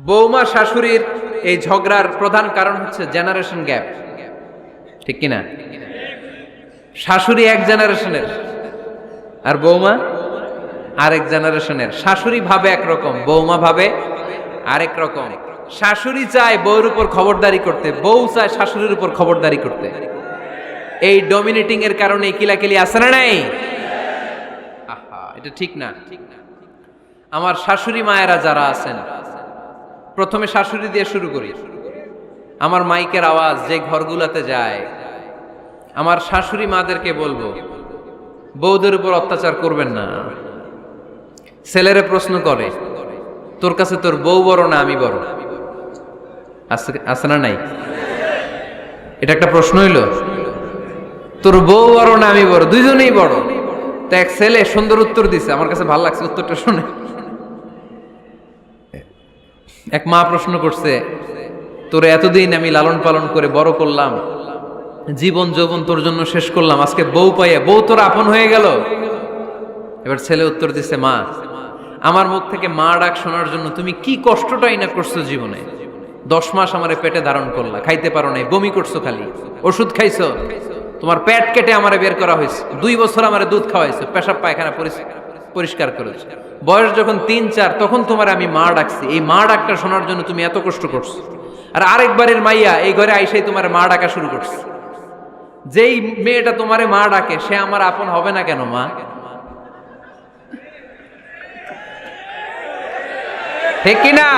বৌমা শাশুড়ির এই ঝগড়ার প্রধান কারণ হচ্ছে জেনারেশন গ্যাপ, ঠিক কিনা? শাশুড়ি এক জেনারেশনের আর বৌমা আরেক জেনারেশনের। শাশুড়ি ভাবে একরকম, বৌমা ভাবে আরেক রকম। শাশুড়ি চায় বউর উপর খবরদারি করতে, বউ চায় শাশুড়ির উপর খবরদারি করতে। এই ডমিনেটিং এর কারণে কিলাকিলি আছে না নাই? আহা, এটা ঠিক না। আমার শাশুড়ি মায়েরা যারা আছেন, প্রথমে শাশুড়ি দিয়ে শুরু করি। আমার মাইকের আওয়াজ যে ঘরগুলোতে যায়, আমার শাশুড়ি মাদেরকে বলবো, বউদের উপর অত্যাচার করবেন না। ছেলেরা প্রশ্ন করে, তোর কাছে তোর বউ বড় না আমি বড়? আছে না নাই? এটা একটা প্রশ্ন হইল। তোর বউ বড় না আমি বড়? দুইজনেই বড়। তো এক ছেলে সুন্দর উত্তর দিছে, আমার কাছে ভালো লাগছে উত্তরটা শুনে। এক মা প্রশ্ন করছে, তোর এতদিন আমি লালন পালন করে বড় করলাম, জীবন যৌবন তোর জন্য শেষ করলাম, আজকে বউ পাইয়া বউ তোর আপন হয়ে গেল? এবার ছেলে উত্তর দিছে, মা, আমার মুখ থেকে মা ডাক শোনার জন্য তুমি কি কষ্টটাই না করছো জীবনে। 10 মাস আমারে পেটে ধারণ করলা, খাইতে পারো নাই, বমি করছো, খালি ওষুধ খাইছো, তোমার পেট কেটে আমারে বের করা হয়েছে, 2 বছর আমারে দুধ খাওয়াইছো, পেশাব পায়খানা পরিষ্কার করেছো। বয়স যখন 3-4 তখন তোমার আমি মা ডাকছি, এই মা ডাকটা শোনার জন্য তুমি এত কষ্ট করছো। আর আরেকবারের মাইয়া এই ঘরে আইসাই তোমার মা ডাকা শুরু করছে। যেই মেয়েটা তোমারে মা ডাকে সে আমার আপন হবে না কেন মা? ঠিক কিনা?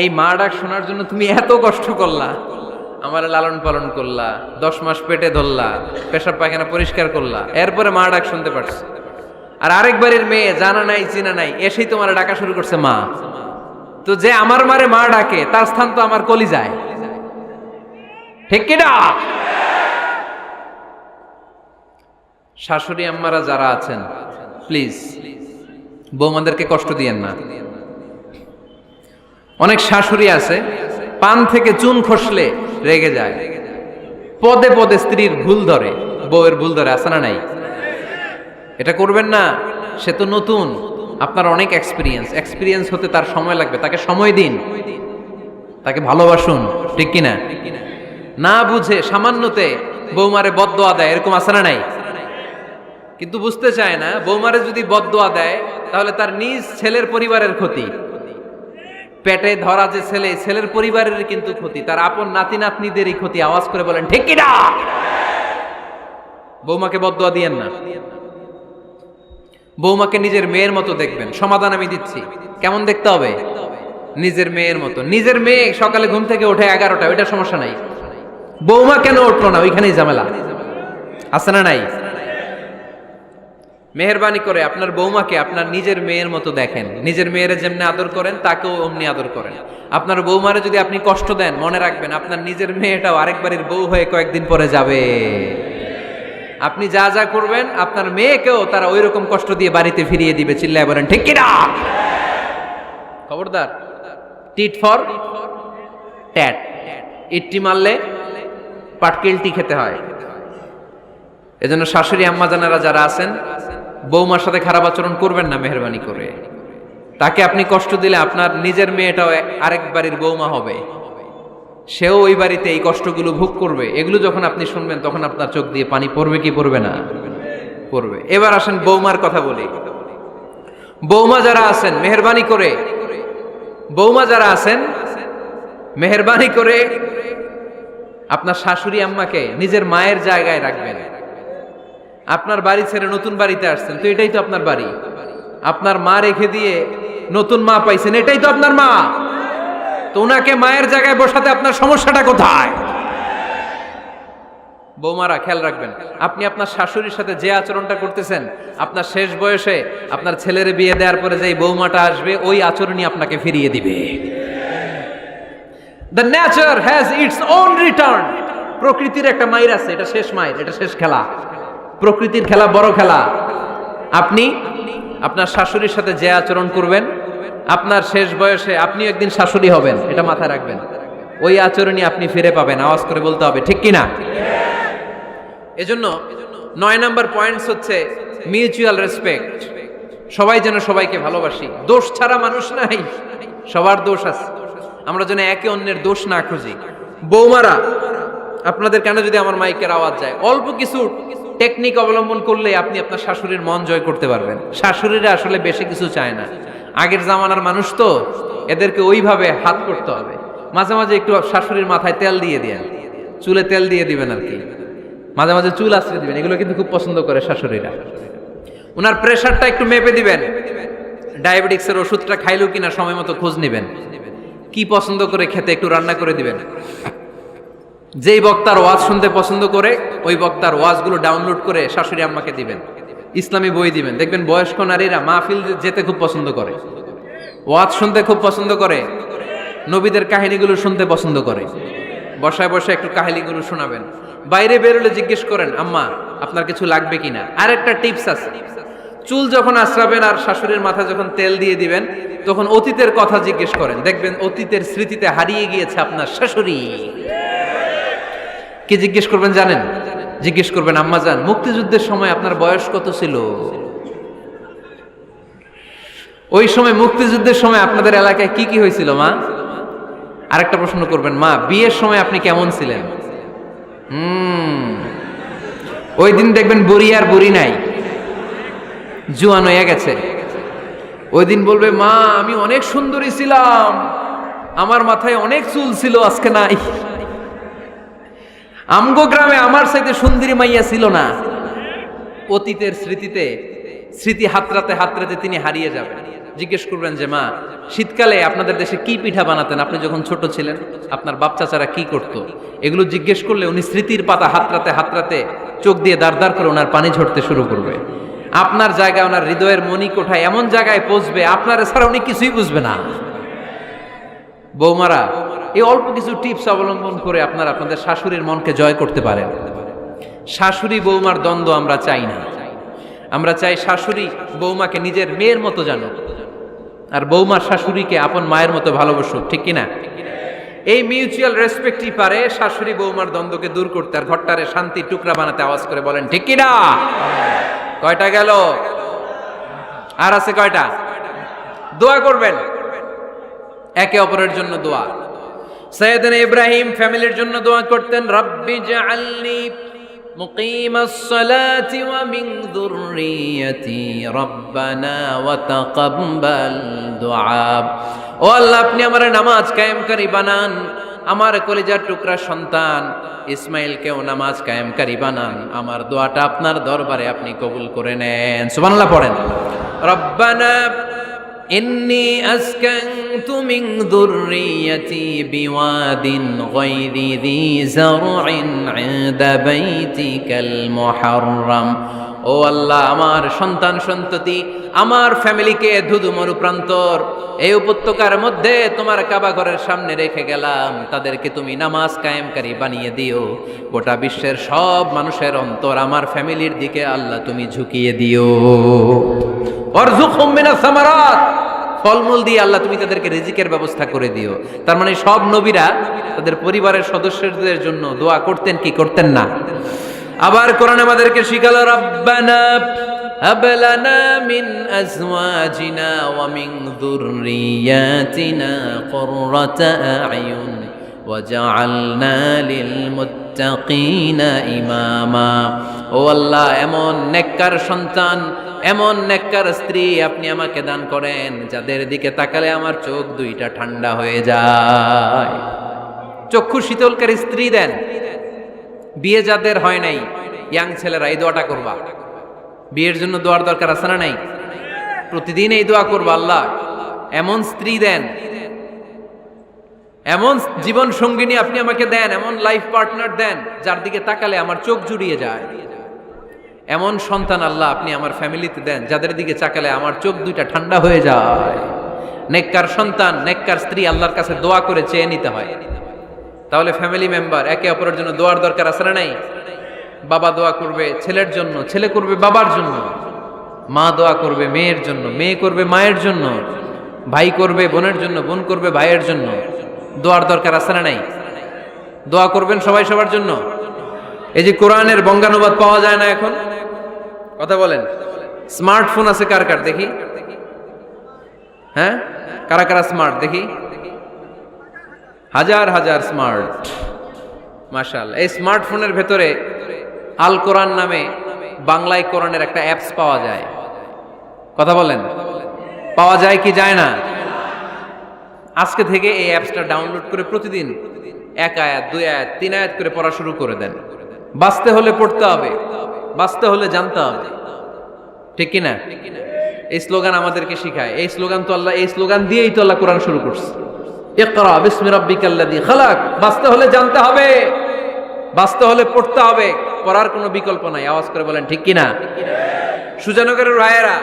এই মা ডাক শোনার জন্য তুমি এত কষ্ট করলা, আমার লালন পালন করলা, 10 মাস পেটে ধরলা, পেশাব পায়খানা পরিষ্কার করলা, এরপরে মা ডাক শুনতে পারছো। আর আরেকবারের মেয়ে জানা নাই চিনা নাই এসেই তোমার ডাকা শুরু করছে মা। তো যে আমার মারে মা ডাকে তার স্থান তো আমার কলিজায়, ঠিক কিনা? শাশুড়ি আম্মারা যারা আছেন, প্লিজ বৌমাদেরকে কষ্ট দিয়েন না। অনেক শাশুড়ি আছে পান থেকে চুন খসলে রেগে যায়, পদে পদে স্ত্রীর ভুল ধরে, বউয়ের ভুল ধরে, আছে না নাই? এটা করবেন না। সে তো নতুন, আপনার অনেক এক্সপিরিয়েন্স হতে তার সময় লাগবে, তাকে সময় দিন, তাকে ভালোবাসুন, ঠিক কিনা? না বুঝে সামান্যতে বৌমারে বদদোয়া দেয়, এরকম আছে না নাই? কিন্তু বুঝতে চায় না, বৌমারে যদি বদদোয়া দেয় তাহলে তার নিজ ছেলের পরিবারের ক্ষতি, পেটে ধরা যে ছেলে, ছেলের পরিবারের কিন্তু ক্ষতি, তার আপন নাতি নাতনিদেরই ক্ষতি। আওয়াজ করে বলেন ঠিক কিনা? বৌমাকে বদদোয়া দিয়েন না। বৌমাকে নিজের মেয়ের মতো দেখবেন। সমাধান আমি দিচ্ছি। কেমন দেখতে হবে? নিজের মেয়ের মতো। নিজের মেয়ে সকালে ঘুম থেকে ওঠে 11টা, ওইটা সমস্যা নাই। বৌমা কেন উঠলো না, ওইখানেই ঝামেলা, আছে না নাই? মেহেরবানি করে আপনার বৌমাকে আপনার নিজের মেয়ের মতো দেখেন। নিজের মেয়েরে যেমনি আদর করেন তাকেও অমনি আদর করেন। আপনার বৌমারে যদি আপনি কষ্ট দেন, মনে রাখবেন আপনার নিজের মেয়েটাও আরেকবারের বউ হয়ে কয়েকদিন পরে যাবে। আপনি যা যা করবেন আপনার মেয়েকেও তারা ওই রকম কষ্ট দিয়ে বাড়িতে ফিরিয়ে দিবে। চিল্লায় বলেন ঠিক কিনা? খবরদার, টিট ফর ট্যাট। ইট্টি মারলে পাটকেলটি খেতে হয়। এজন্য শাশুড়ি আম্মা জানারা যারা আছেন, বৌমার সাথে খারাপ আচরণ করবেন না মেহেরবানি করে। তাকে আপনি কষ্ট দিলে আপনার নিজের মেয়েটাও আরেক বাড়ির বৌমা হবে, সেও ওই বাড়িতে এই কষ্টগুলো ভোগ করবে। এগুলো যখন আপনি শুনবেন তখন আপনার চোখ দিয়ে পানি পড়বে কি পড়বে না? পড়বে। এবার আসেন বৌমার কথা বলি। বৌমা যারা আছেন মেহেরবানি করে, বৌমা যারা আছেন মেহেরবানি করে আপনার শাশুড়ি আম্মাকে নিজের মায়ের জায়গায় রাখবেন। আপনার বাড়ি ছেড়ে নতুন বাড়িতে আসছেন, তো এটাই তো আপনার বাড়ি। আপনার মা রেখে দিয়ে নতুন মা পাইছেন, এটাই তো আপনার মা। তো ওনাকে মায়ের জায়গায় বসাতে আপনার সমস্যাটা কোথায়? বৌমারা খেয়াল রাখবেন, আপনি আপনার শাশুড়ির সাথে যে আচরণটা করতেছেন, আপনার শেষ বয়সে আপনার ছেলের বিয়ে দেওয়ার পরে যে বৌমাটা আসবে ওই আচরণই আপনাকে ফিরিয়ে দিবে। The nature has its own return. প্রকৃতির একটা মাইর আছে, এটা শেষ মাইর, এটা শেষ খেলা। প্রকৃতির খেলা বড় খেলা। আপনি আপনার শাশুড়ির সাথে যে আচরণ করবেন, আপনার শেষ বয়সে আপনি একদিন শাশুড়ি হবেন, এটা মাথায় রাখবেন। ওই আচরণই আপনি ফিরে পাবেন। আওয়াজ করে বলতে হবে ঠিক কিনা? এজন্য 9 নাম্বার পয়েন্টস হচ্ছে মিউচুয়াল রেসপেক্ট। সবাই যেন সবাইকে ভালোবাসি। দোষ ছাড়া মানুষ নাই। সবার দোষ আছে, আমরা যেন একে অন্যের দোষ না খুঁজি। বৌমারা, আপনাদের কেন যদি আমার মাইকের আওয়াজ যায়, অল্প কিছু টেকনিক অবলম্বন করলে আপনি আপনার শাশুড়ির মন জয় করতে পারবেন। শাশুড়িরা আসলে বেশি কিছু চায় না, আগের জামানার মানুষ তো, এদেরকে ওইভাবে হাত করতে হবে। মাঝে মাঝে একটু শাশুড়ির মাথায় তেল দিয়ে দেন, চুলে তেল দিয়ে দিবেন আর কি, মাঝে মাঝে চুল আশ্রয় দিবেন, এগুলো কিন্তু খুব পছন্দ করে শাশুড়িরা। ওনার প্রেশারটা একটু মেপে দিবেন, ডায়াবেটিক্সের ওষুধটা খাইলো কিনা সময় মতো খোঁজ নিবেন, কি পছন্দ করে খেতে একটু রান্না করে দিবেন। যেই বক্তার ওয়াজ শুনতে পছন্দ করে ওই বক্তার ওয়াজগুলো ডাউনলোড করে শাশুড়ি আম্মাকে দিবেন, ইসলামী বই দিবেন। দেখবেন বয়স্ক নারীরা মাহফিল যেতে খুব পছন্দ করে, ওয়াজ শুনতে খুব পছন্দ করে, নবীদের কাহিনীগুলো শুনতে পছন্দ করে। বসায় বসায় একটু কাহিনীগুলো শোনাবেন। বাইরে বেরোলে জিজ্ঞেস করেন, আম্মা আপনার কিছু লাগবে কিনা। আর একটা টিপস আছে, চুল যখন আশ্রাবেন আর শাশুড়ির মাথায় যখন তেল দিয়ে দিবেন, তখন অতীতের কথা জিজ্ঞেস করেন, দেখবেন অতীতের স্মৃতিতে হারিয়ে গিয়েছে আপনার শাশুড়ি। কি জিজ্ঞেস করবেন জানেন? জিজ্ঞেস করবেন, আম্মা জান, মুক্তিযুদ্ধের সময় আপনার বয়স কত ছিল? ওই সময় মুক্তিযুদ্ধের সময় আপনাদের এলাকায় কি কি হয়েছিল মা? আরেকটা প্রশ্ন করবেন, মা বিয়ের সময় আপনি কেমন ছিলেন? ওই দিন দেখবেন বুড়ি আর বুড়ি নাই, জুয়ান হয়ে গেছে। ওই দিন বলবে, মা আমি অনেক সুন্দরী ছিলাম, আমার মাথায় অনেক চুল ছিল, আজকে নাই। আমগো গ্রামে আমার চাইতে সুন্দরী মাইয়া ছিল না। অতীতের স্মৃতিতে, স্মৃতি হাতরাতে হাতরাতে তিনি হারিয়ে যাবেন। জিজ্ঞেস করবেন যে, মা শীতকালে আপনাদের দেশে কি পিঠা বানাতেন আপনি যখন ছোট ছিলেন, আপনার বাপ চাচারা কি করতো? এগুলো জিজ্ঞেস করলে উনি স্মৃতির পাতা হাতরাতে হাতরাতে চোখ দিয়ে দাঁড় দাঁড় করে ওনার পানি ঝরতে শুরু করবে। আপনার জায়গায়, ওনার হৃদয়ের মনি কোঠায় এমন জায়গায় পৌঁছবে, আপনার ছাড়া উনি কিছুই বুঝবে না। বৌমারা, এই অল্প কিছু টিপস অবলম্বন করে আপনারা আপনাদের শাশুড়ির মনকে জয় করতে পারেন। শাশুড়ি বৌমার দ্বন্দ্ব আমরা চাই না, আমরা চাই শাশুড়ি বৌমাকে নিজের মেয়ের মতো জানো, আর বৌমার শাশুড়িকে আপন মায়ের মতো ভালোবাসুক, ঠিক কিনা? এই মিউচুয়াল রেসপেক্টই পারে শাশুড়ি বৌমার দ্বন্দ্বকে দূর করতে, আর ঘরটারে শান্তির টুকরা বানাতে। আওয়াজ করে বলেন ঠিক কিনা? কয়টা গেল? আর আছে কয়টা? দোয়া করবেন একে অপরের জন্য। দোয়া, সাইয়েদনা ইব্রাহিম ফ্যামিলির জন্য দোয়া করতেন, রব্বি জাআলনি মুকিমাস সালাতি ওয়া মিন যুররিয়াতি রব্বানা ওয়া তাকাব্বাল দুআ। ও আল্লাহ, আপনি আমার নামাজ কায়েমকারী বানান, আমার কলিজার টুকরা সন্তান ইসমাইলকেও নামাজ কায়েমকারী বানান, আমার দোয়াটা আপনার দরবারে আপনি কবুল করে নেন। সুবহানাল্লাহ পড়েন। রব্বানা ইন্নী আসকানতু মিন যুররিয়াতি বিওয়াদিন গায়রি যী যারইন ইনদা বাইতিকাল মুহাররাম। ও আল্লাহ, আমার সন্তান সন্ততি, আমার ফ্যামিলিকে ধুধু মরুপ্রান্তর এই উপত্যকার মধ্যে তোমার কাবা ঘরের সামনে রেখে গেলাম, তাদেরকে তুমি নামাজ কায়েমকারী বানিয়ে দিও। গোটা বিশ্বের সব মানুষের অন্তর আমার ফ্যামিলির দিকে আল্লাহ তুমি ঝুঁকিয়ে দিও। ওয়ারযুকহুম মিনাস সামারাত, ফলমূল দিয়ে আল্লাহ তুমি তাদেরকে রিজিকের ব্যবস্থা করে দিও। তার মানে সব নবীরা তাদের পরিবারের সদস্যদের জন্য দোয়া করতেন কি করতেন না? আবার কোরআন আমাদেরকে শিখালো, রব্বানা হাব লানা মিন আজওয়াজিনা ওয়া মিন যুররিয়াতিনা কুররাতা আ'য়ুন ওয়াজআলনা লিল মুত্তাকিনা ইমামা। ও আল্লাহ, এমন নেককার সন্তান, এমন নেককার স্ত্রী আপনি আমাকে দান করেন যাদের দিকে তাকালে আমার চোখ দুইটা ঠান্ডা হয়ে যায়। চক্ষু শীতলকারী স্ত্রী দেন। বিয়ে যাদের হয় নাই, ইয়াং ছেলেরা এই দোয়াটা করবা। বিয়ের জন্য দোয়ার দরকার আছে না নাই? প্রতিদিন এই দোয়া করবা, আল্লাহ এমন স্ত্রী দেন, এমন জীবন সঙ্গিনী আপনি আমাকে দেন, এমন লাইফ পার্টনার দেন যার দিকে তাকালে আমার চোখ জুড়িয়ে যায়। এমন সন্তান আল্লাহ আপনি আমার ফ্যামিলিতে দেন যাদের দিকে তাকালে আমার চোখ দুইটা ঠান্ডা হয়ে যায়। নেককার সন্তান, নেককার স্ত্রী আল্লাহর কাছে দোয়া করে চেয়ে নিতে হয়। তাহলে ফ্যামিলি মেম্বার একে অপরের জন্য দোয়ার দরকার আছে না নাই? বাবা দোয়া করবে ছেলের জন্য, ছেলে করবে বাবার জন্য, মা দোয়া করবে মেয়ের জন্য, মেয়ে করবে মায়ের জন্য, ভাই করবে বোনের জন্য, বোন করবে ভাইয়ের জন্য। দোয়ার দরকার আছে না নাই? দোয়া করবেন সবাই সবার জন্য। এই যে কোরআনের বঙ্গানুবাদ পাওয়া যায় না এখন, কথা বলেন। স্মার্টফোন আছে কার কার দেখি? হ্যাঁ, কারা কারা স্মার্ট দেখি? হাজার হাজার স্মার্ট, মাশাআল্লাহ। এই স্মার্টফোনের ভেতরে আল কোরআন নামে বাংলায় কোরআনের একটা অ্যাপস পাওয়া যায়। কথা বলেন, পাওয়া যায় কি যায় না? আজকে থেকে এই অ্যাপসটা ডাউনলোড করে প্রতিদিন 1 আয়াত 2 আয়াত 3 আয়াত করে পড়া শুরু করে দেন। বাঁচতে হলে পড়তে হবে, বাঁচতে হলে জানতে হবে, ঠিক কি না? এই স্লোগান আমাদেরকে শিখায়। এই স্লোগান তো আল্লাহ, এই স্লোগান দিয়েই তো আল্লাহ কোরআন শুরু করছে, ইকরা বিসমি রাব্বিকাল্লাযী খালাক। বাঁচতে হলে জানতে হবে, বাঁচতে হলে পড়তে হবে, পড়ার কোনো বিকল্প নাই। আওয়াজ করে বলেন ঠিক কি না? সুজানগরের রায়েরা,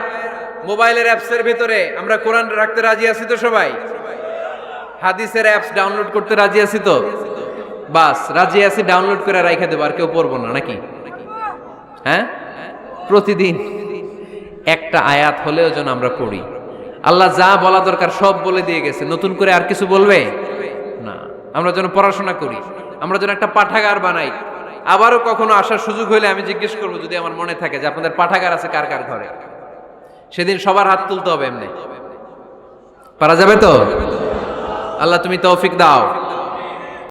মোবাইলের অ্যাপসের ভিতরে আমরা কোরআন রাখতে রাজি আছি তো সবাই? হাদিসের অ্যাপস ডাউনলোড করতে রাজি আছি তো? বাস রাজি আছি, ডাউনলোড করে রাইখা দেবো, আর কেউ পড়বো না নাকি? হ্যাঁ, প্রতিদিন একটা আয়াত হলেও যেন আমরা পড়ি। আল্লাহ যা বলা দরকার সব বলে দিয়ে গেছে, নতুন করে আর কিছু বলবে না। আমরা যেন পড়াশোনা করি, আমরা যেন একটা পাঠাগার বানাই। আবারও কখনো আসার সুযোগ হইলে আমি জিজ্ঞেস করবো, যদি আমার মনে থাকে, যে আপনাদের পাঠাগার আছে কার কার ঘরে। সেদিন সবার হাত তুলতে হবে। এমনি পারা যাবে তো? আল্লাহ তুমি তৌফিক দাও।